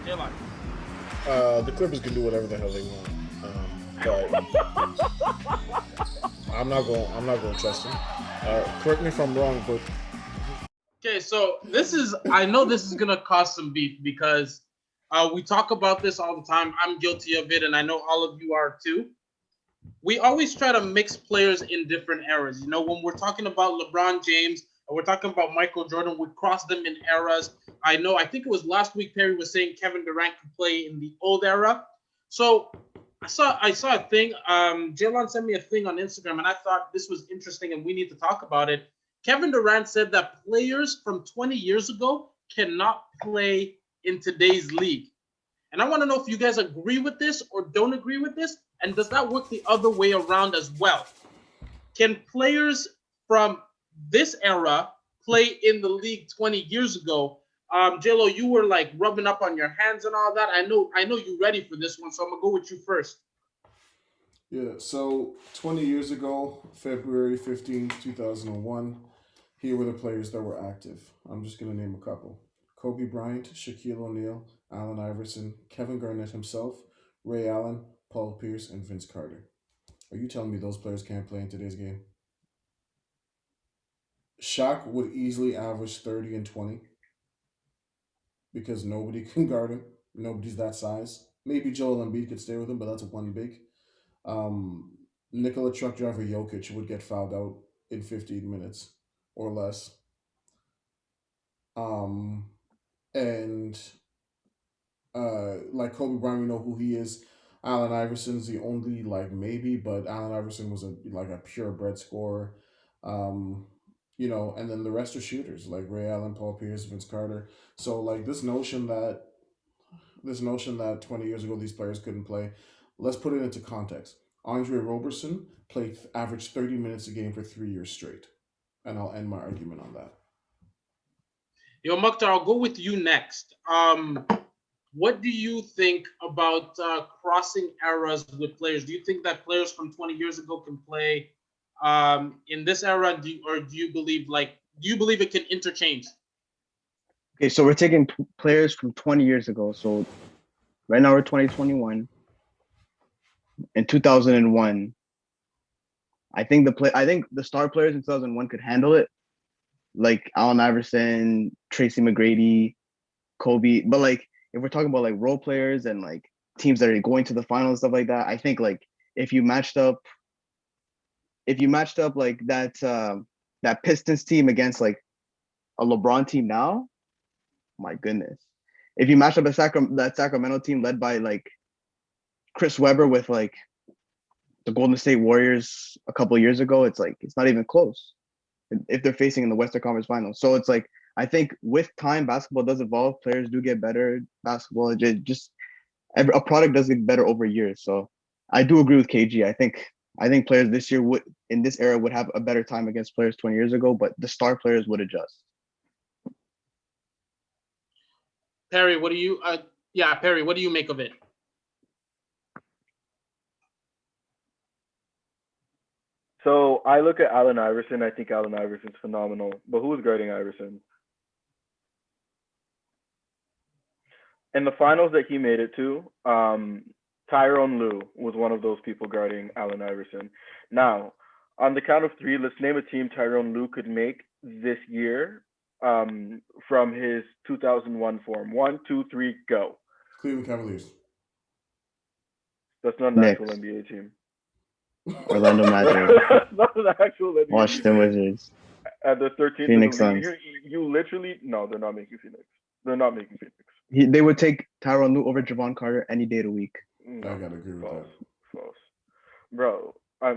Airline. The Clippers can do whatever the hell they want, but I'm not going. I'm not going to trust them. Correct me if I'm wrong, but Okay, so I know this is gonna cause some beef because we talk about this all the time. I'm guilty of it, and I know all of you are too. We always try to mix players in different eras. You know, when we're talking about LeBron James or we're talking about Michael Jordan, we cross them in eras. I think it was last week Perry was saying Kevin Durant could play in the old era. So I saw a thing. Jalen sent me a thing on Instagram, and I thought this was interesting, and we need to talk about it. Kevin Durant said that players from 20 years ago cannot play in today's league. And I want to know if you guys agree with this or don't agree with this. And does that work the other way around as well? Can players from this era play in the league 20 years ago? JLo, you were like rubbing up on your hands and all that. I know you're ready for this one, so I'm gonna go with you first. yeah. So 20 years ago, February 15th, 2001, here were the players that were active. I'm just gonna name a couple: Kobe Bryant, Shaquille O'Neal, Allen Iverson, Kevin Garnett himself, Ray Allen, Paul Pierce, and Vince Carter. Are you telling me those players can't play in today's game? Shaq would easily average 30 and 20 because nobody can guard him. Nobody's that size. Maybe Joel Embiid could stay with him, but that's one big. Um, Nikola truck driver Jokic would get fouled out in 15 minutes or less. Um, and like Kobe Bryant, we know who he is. Allen Iverson's the only like maybe, but Allen Iverson was a purebred scorer. Um, and then the rest are shooters like Ray Allen, Paul Pierce, Vince Carter. So like this notion that 20 years ago these players couldn't play, let's put it into context. Andre Roberson played averaged 30 minutes a game for 3 years straight, and I'll end my argument on that. Yo, Mukhtar, I'll go with you next. What do you think about crossing eras with players? Do you think that players from 20 years ago can play in this era, or do you believe it can interchange? Okay, so we're taking players from 20 years ago. So right now we're 2021. In 2001, I think the star players in 2001 could handle it, like Allen Iverson, Tracy McGrady, Kobe. But like if we're talking about like role players and like teams that are going to the final and stuff like that, I think like if you matched up like that Pistons team against like a LeBron team now, my goodness. If you match up that Sacramento team led by like Chris Webber with like the Golden State Warriors a couple of years ago, it's like it's not even close if they're facing in the Western Conference Finals. So it's like I think with time, basketball does evolve. Players do get better. Basketball just a product does get better over years. So I do agree with KG. I think players this year would in this era would have a better time against players 20 years ago, but the star players would adjust. Perry, what do you? Yeah, Perry, what do you make of it? So I look at Allen Iverson. I think Allen Iverson's phenomenal. But who's guarding Iverson? In the finals that he made it to, Tyrone Lue was one of those people guarding Allen Iverson. Now, on the count of three, let's name a team Tyrone Lue could make this year from his 2001 form. 1, 2, 3, go. Cleveland Cavaliers. That's not an Knicks. actual NBA team. Orlando Magic, That's not an actual NBA Washington team. Wizards, And the 13th Phoenix in the league. Suns. You literally no, they're not making Phoenix. They're not making Phoenix. They would take Tyronn Lue over Javon Carter any day of the week. No, I gotta agree with false, that. false, bro. I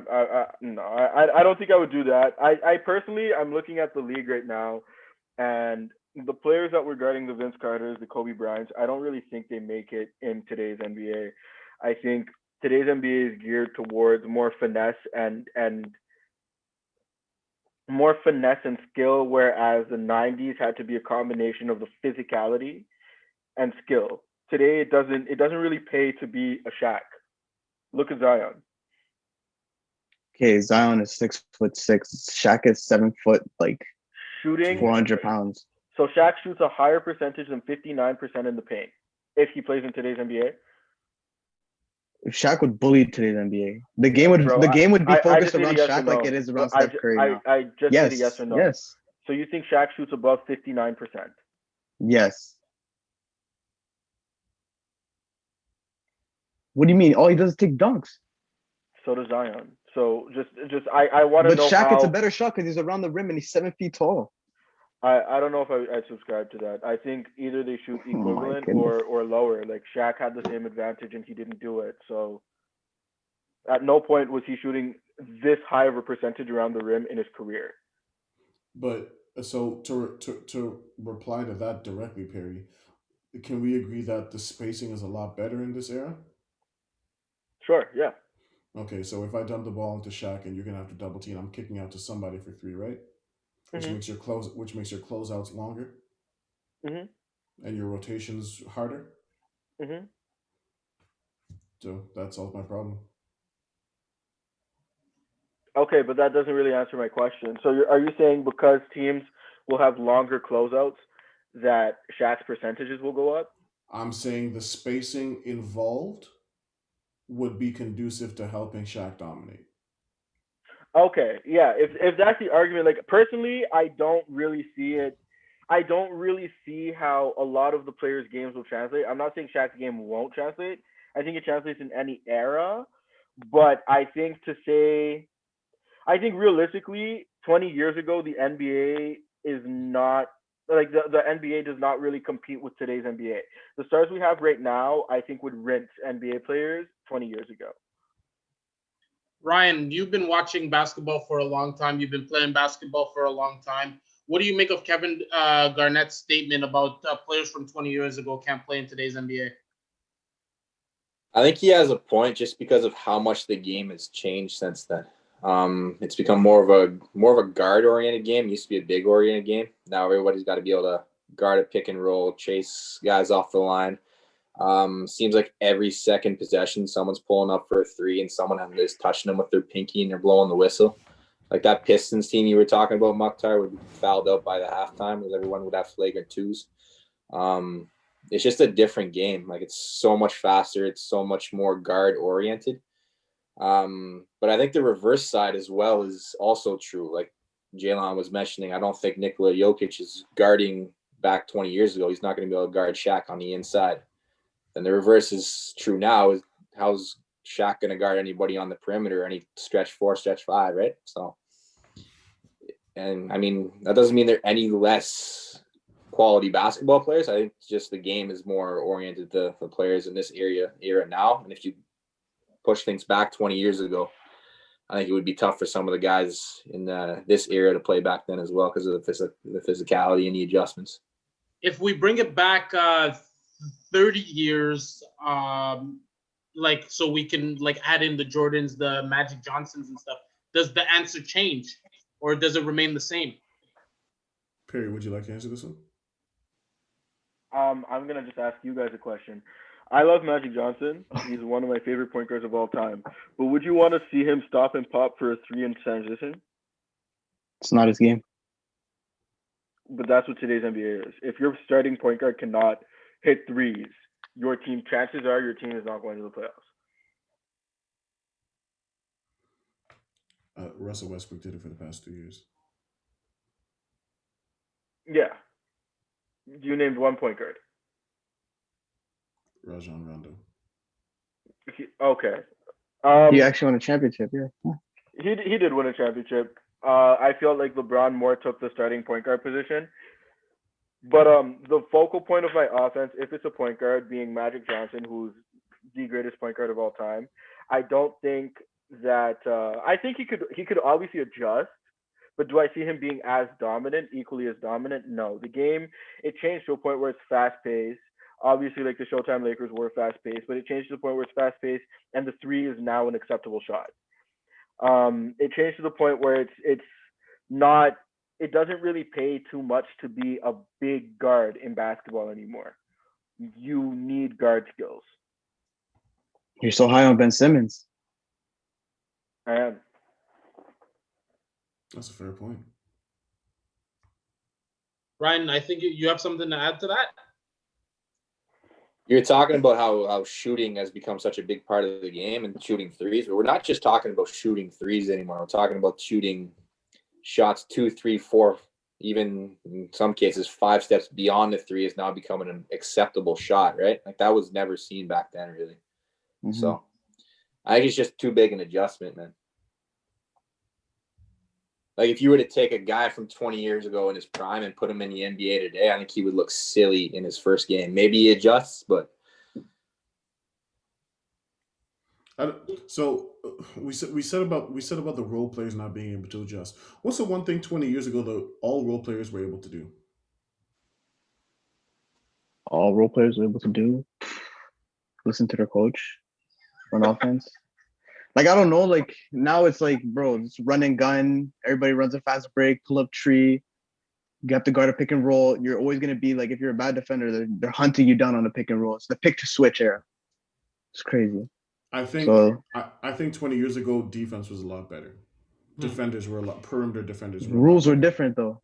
don't think I would do that. I personally, I'm looking at the league right now, and the players that were guarding the Vince Carters, the Kobe Bryants, I don't really think they make it in today's NBA. I think today's NBA is geared towards more finesse and more finesse and skill, whereas the 90s had to be a combination of the physicality and skill. Today it doesn't really pay to be a Shaq. Look at Zion. Okay, Zion is 6'6". Shaq is 7 foot, like Shooting 400 pounds. So Shaq shoots a higher percentage than 59% in the paint. if he plays in today's NBA? If Shaq would bully today's NBA, the game would Bro, the game would be I focused just need a around yes or Shaq like no. it is around Steph Curry now. I just need a yes Yes, or no. yes, So you think Shaq shoots above 59%? yes. What do you mean? All he does is take dunks. So does Zion. So I want to But know Shaq how. gets a better shot because he's around the rim and he's 7 feet tall. I don't know if I subscribe to that. I think either they shoot Oh my equivalent goodness. or lower. Like Shaq had the same advantage and he didn't do it. So at no point was he shooting this high of a percentage around the rim in his career. But so to reply to that directly, Perry, can we agree that the spacing is a lot better in this era? Sure, yeah. Okay, so if I dump the ball into Shaq and you're gonna have to double team, I'm kicking out to somebody for three, right? Which Mhm. makes your closeouts longer Mhm. and your rotations harder. Mhm. So that solves my problem. Okay, but that doesn't really answer my question. So are you saying because teams will have longer closeouts that Shaq's percentages will go up? I'm saying the spacing involved would be conducive to helping Shaq dominate. Okay, yeah. If that's the argument, like personally, I don't really see it. I don't really see how a lot of the players' games will translate. I'm not saying Shaq's game won't translate. I think it translates in any era, but I think realistically, 20 years ago, the NBA is not like the NBA does not really compete with today's NBA. The stars we have right now, I think, would rinse NBA players 20 years ago. Ryan, you've been watching basketball for a long time. You've been playing basketball for a long time. What do you make of Kevin Garnett's statement about players from 20 years ago can't play in today's NBA? I think he has a point just because of how much the game has changed since then. It's become more of a guard oriented game. It used to be a big oriented game. Now everybody's got to be able to guard a pick and roll, chase guys off the line. Seems like every second possession, someone's pulling up for a three and someone is touching them with their pinky and they're blowing the whistle. Like that Pistons team you were talking about, Mukhtar, would be fouled out by the halftime because everyone would have flagrant twos. It's just a different game. Like it's so much faster. It's so much more guard oriented. But I think the reverse side as well is also true. Like Jalen was mentioning, I don't think Nikola Jokic is guarding back 20 years ago. He's not going to be able to guard Shaq on the inside. And the reverse is true now. Is how's Shaq going to guard anybody on the perimeter, any stretch 4, stretch 5, right? So, and I mean, that doesn't mean they're any less quality basketball players. I think just the game is more oriented to the players in this era now. And if you push things back 20 years ago, I think it would be tough for some of the guys in this era to play back then as well because of the physicality and the adjustments. If we bring it back 30 years, like so we can like add in the Jordans, the Magic Johnsons and stuff, does the answer change or does it remain the same? Perry, would you like to answer this one? I'm gonna just ask you guys a question. I love Magic Johnson. He's one of my favorite point guards of all time. But would you want to see him stop and pop for a three in transition? It's not his game. But that's what today's NBA is. If your starting point guard cannot hit threes, chances are your team is not going to the playoffs. Russell Westbrook did it for the past 2 years. Yeah. You named one point guard. Rajon Rondo. Okay. He actually won a championship, yeah. He did win a championship. I feel like LeBron more took the starting point guard position. But the focal point of my offense, if it's a point guard, being Magic Johnson, who's the greatest point guard of all time, I don't think that I think he could obviously adjust, but do I see him being as dominant, equally as dominant? No. The game, it changed to a point where it's fast paced. Obviously, like the Showtime Lakers were fast paced, but it changed to the point where it's fast paced, and the three is now an acceptable shot. It changed to the point where it's not. It doesn't really pay too much to be a big guard in basketball anymore. You need guard skills. You're so high on Ben Simmons. I am. That's a fair point. Ryan, I think you have something to add to that. You're talking about how shooting has become such a big part of the game and shooting threes, but we're not just talking about shooting threes anymore. We're talking about shooting shots 2, 3, 4, even in some cases 5 steps beyond the three is now becoming an acceptable shot, right? Like that was never seen back then, really. Mhm. So I think it's just too big an adjustment, man. Like if you were to take a guy from 20 years ago in his prime and put him in the NBA today, I think he would look silly in his first game. Maybe he adjusts, but So we said about the role players not being able to adjust. What's the one thing 20 years ago that all role players were able to do? All role players are able to do listen to their coach on offense. Like I don't know, like now it's like, bro, it's run and gun. Everybody runs a fast break, pull up tree. You have to guard a pick and roll. You're always gonna be like, if you're a bad defender, they're hunting you down on the pick and roll. It's the pick to switch era. It's crazy. I think So I think 20 years ago defense was a lot better. Defenders were a lot perimeter defenders. Were a lot rules were better. different though.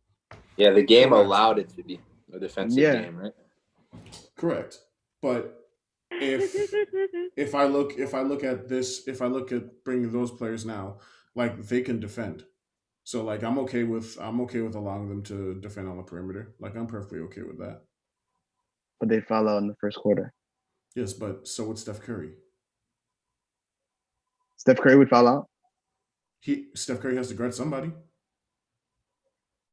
yeah, the game Correct. allowed it to be a defensive Yeah. game, right? Correct. But if I look at bringing those players now, like they can defend. So like I'm okay with allowing them to defend on the perimeter. Like I'm perfectly okay with that. But they foul out in the first quarter. Yes, but so would Steph Curry. Steph Curry would foul out. Steph Curry has to guard somebody.